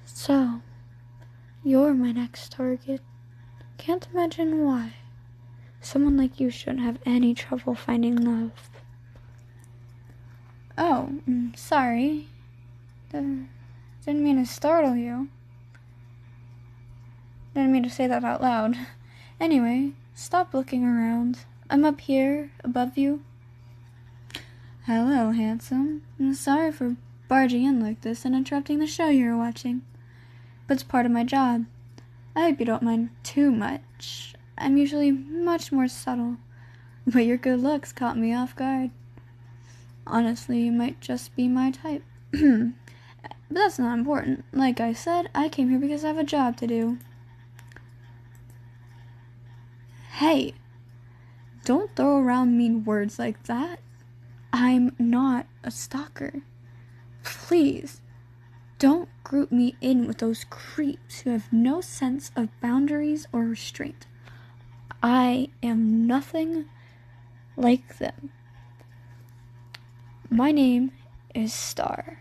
So, you're my next target. Can't imagine why. Someone like you shouldn't have any trouble finding love. Oh, sorry. Didn't mean to startle you. Didn't mean to say that out loud. Anyway, stop looking around. I'm up here, above you. Hello, handsome. I'm sorry for barging in like this and interrupting the show you were watching. But it's part of my job. I hope you don't mind too much. I'm usually much more subtle. But your good looks caught me off guard. Honestly, you might just be my type. But that's not important. Like I said, I came here because I have a job to do. Hey, don't throw around mean words like that. I'm not a stalker. Please, don't group me in with those creeps who have no sense of boundaries or restraint. I am nothing like them. My name is Star.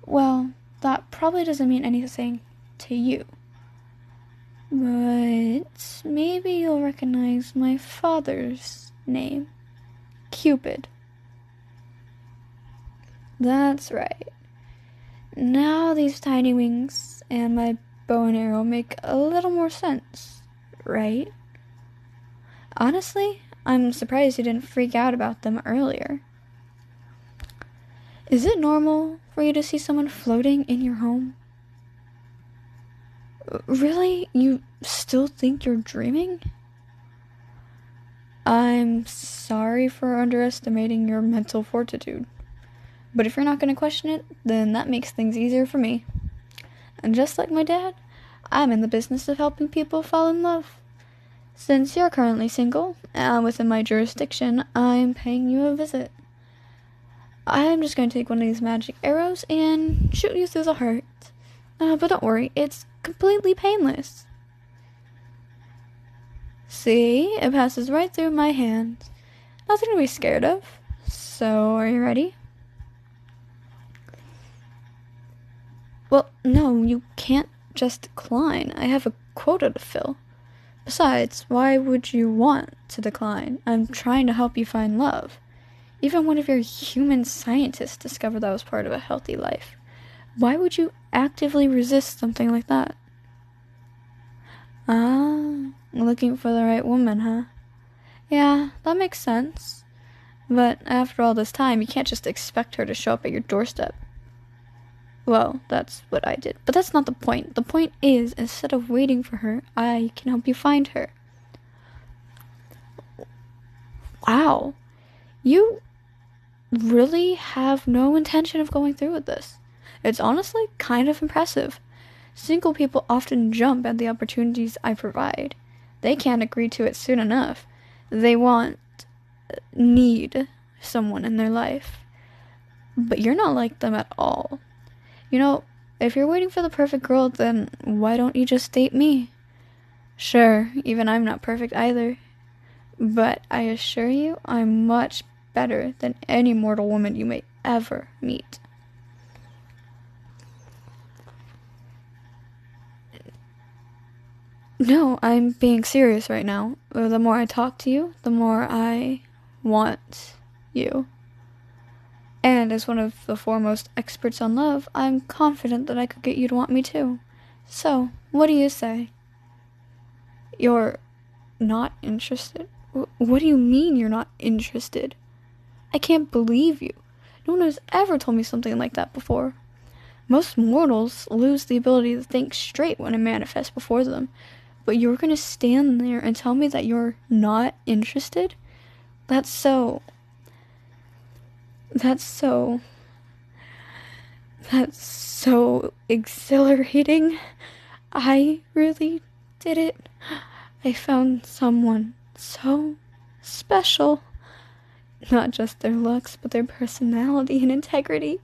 Well, that probably doesn't mean anything to you. But maybe you'll recognize my father's name. Cupid. That's right. Now these tiny wings and my bow and arrow make a little more sense, right? Honestly, I'm surprised you didn't freak out about them earlier. Is it normal for you to see someone floating in your home? Really? You still think you're dreaming? I'm sorry for underestimating your mental fortitude. But if you're not going to question it, then that makes things easier for me. And just like my dad, I'm in the business of helping people fall in love. Since you're currently single, and within my jurisdiction, I'm paying you a visit. I'm just going to take one of these magic arrows and shoot you through the heart. But don't worry, it's completely painless. See, it passes right through my hand. Nothing to be scared of. So, are you ready? Well, no, you can't just decline. I have a quota to fill. Besides, why would you want to decline? I'm trying to help you find love. Even one of your human scientists discovered that was part of a healthy life. Why would you actively resist something like that? Looking for the right woman, huh? Yeah, that makes sense. But after all this time, you can't just expect her to show up at your doorstep. Well, that's what I did. But that's not the point. The point is, instead of waiting for her, I can help you find her. Wow. You really have no intention of going through with this. It's honestly kind of impressive. Single people often jump at the opportunities I provide. They can't agree to it soon enough. They need someone in their life. But you're not like them at all. You know, if you're waiting for the perfect girl, then why don't you just date me? Sure, even I'm not perfect either. But I assure you, I'm much better than any mortal woman you may ever meet. No, I'm being serious right now. The more I talk to you, the more I want you. And as one of the foremost experts on love, I'm confident that I could get you to want me too. So, what do you say? You're not interested? What do you mean you're not interested? I can't believe you. No one has ever told me something like that before. Most mortals lose the ability to think straight when it manifests before them. But you're going to stand there and tell me that you're not interested? That's so exhilarating. I really did it. I found someone so special. Not just their looks, but their personality and integrity.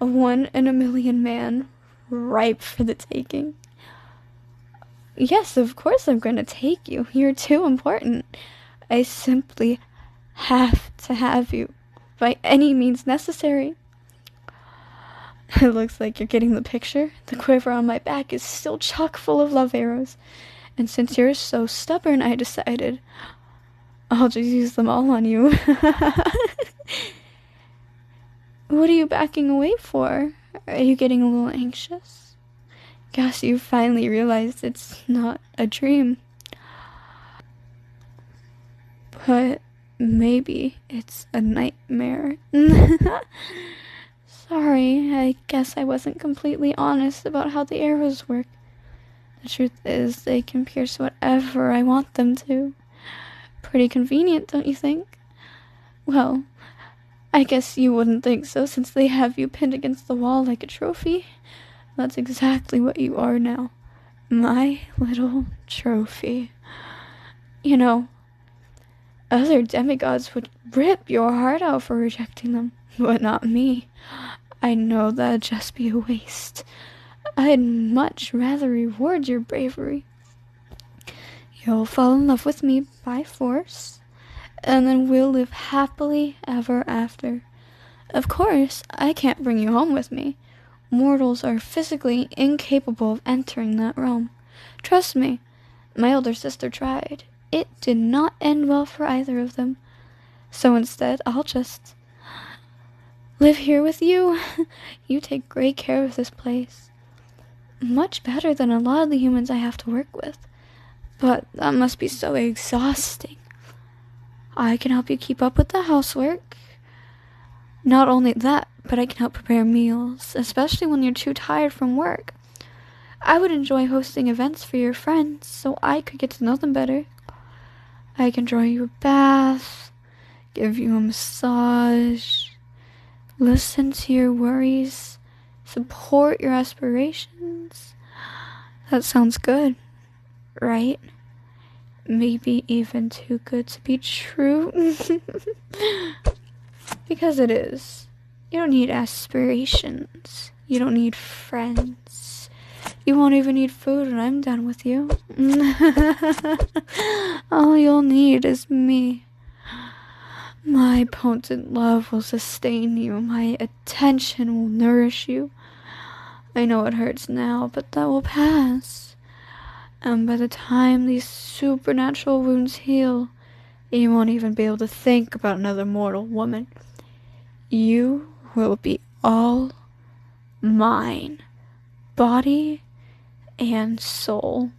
A 1 in a million man, ripe for the taking. Yes, of course I'm going to take you. You're too important. I simply have to have you, by any means necessary. It looks like you're getting the picture. The quiver on my back is still chock full of love arrows. And since you're so stubborn, I decided I'll just use them all on you. What are you backing away for? Are you getting a little anxious? Guess you finally realized it's not a dream. But maybe it's a nightmare. Sorry, I guess I wasn't completely honest about how the arrows work. The truth is, they can pierce whatever I want them to. Pretty convenient, don't you think? Well, I guess you wouldn't think so since they have you pinned against the wall like a trophy. That's exactly what you are now. My little trophy. You know, other demigods would rip your heart out for rejecting them, but not me. I know that'd just be a waste. I'd much rather reward your bravery. You'll fall in love with me by force, and then we'll live happily ever after. Of course, I can't bring you home with me. Mortals are physically incapable of entering that realm. Trust me, my older sister tried. It did not end well for either of them. So instead, I'll just live here with you. You take great care of this place. Much better than a lot of the humans I have to work with. But that must be so exhausting. I can help you keep up with the housework. Not only that, but I can help prepare meals, especially when you're too tired from work. I would enjoy hosting events for your friends so I could get to know them better. I can draw you a bath, give you a massage, listen to your worries, support your aspirations. That sounds good, right? Maybe even too good to be true. Because it is. You don't need aspirations. You don't need friends. You won't even need food when I'm done with you. All you'll need is me. My potent love will sustain you. My attention will nourish you. I know it hurts now, but that will pass. And by the time these supernatural wounds heal, you won't even be able to think about another mortal woman. You will be all mine, body and soul.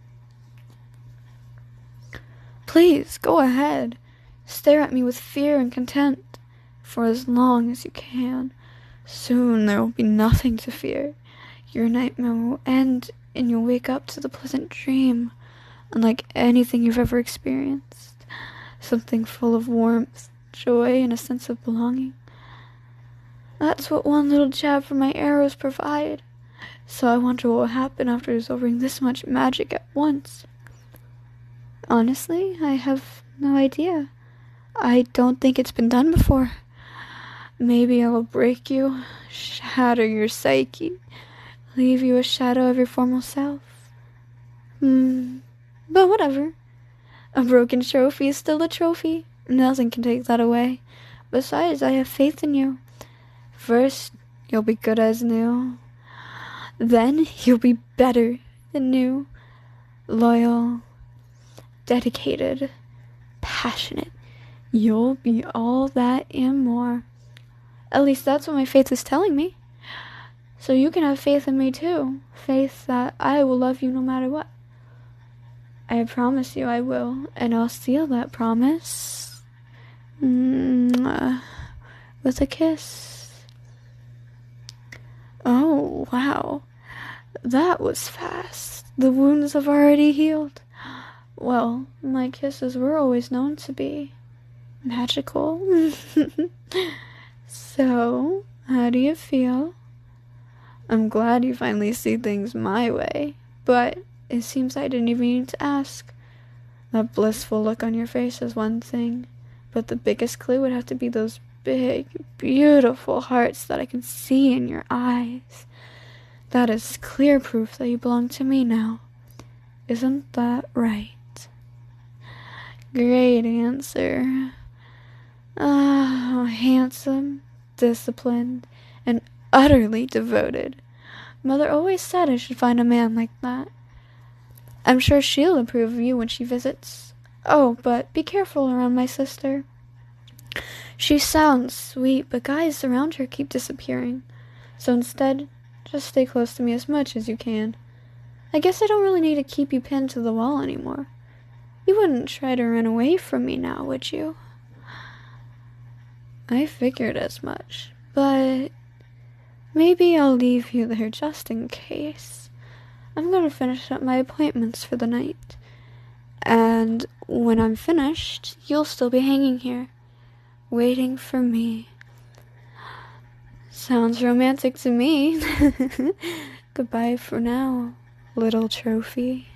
Please, go ahead. Stare at me with fear and contempt for as long as you can. Soon there will be nothing to fear. Your nightmare will end and you'll wake up to the pleasant dream, unlike anything you've ever experienced. Something full of warmth, joy, and a sense of belonging. That's what one little jab from my arrows provide. So I wonder what will happen after absorbing this much magic at once. Honestly, I have no idea. I don't think it's been done before. Maybe I will break you, shatter your psyche, leave you a shadow of your former self. But whatever. A broken trophy is still a trophy. Nothing can take that away. Besides, I have faith in you. First, you'll be good as new. Then, you'll be better than new. Loyal, dedicated, passionate. You'll be all that and more. At least that's what my faith is telling me. So you can have faith in me too. Faith that I will love you no matter what. I promise you I will. And I'll seal that promise with a kiss. Oh, wow. That was fast. The wounds have already healed. Well, my kisses were always known to be magical. So, how do you feel? I'm glad you finally see things my way, but it seems I didn't even need to ask. That blissful look on your face is one thing, but the biggest clue would have to be those big, beautiful hearts that I can see in your eyes. That is clear proof that you belong to me now. Isn't that right? Great answer. Handsome, disciplined, and utterly devoted. Mother always said I should find a man like that. I'm sure she'll approve of you when she visits. Oh, but be careful around my sister. She sounds sweet, but guys around her keep disappearing. So instead, just stay close to me as much as you can. I guess I don't really need to keep you pinned to the wall anymore. You wouldn't try to run away from me now, would you? I figured as much, but maybe I'll leave you there just in case. I'm gonna finish up my appointments for the night. And when I'm finished, you'll still be hanging here, waiting for me. Sounds romantic to me. Goodbye for now, little trophy.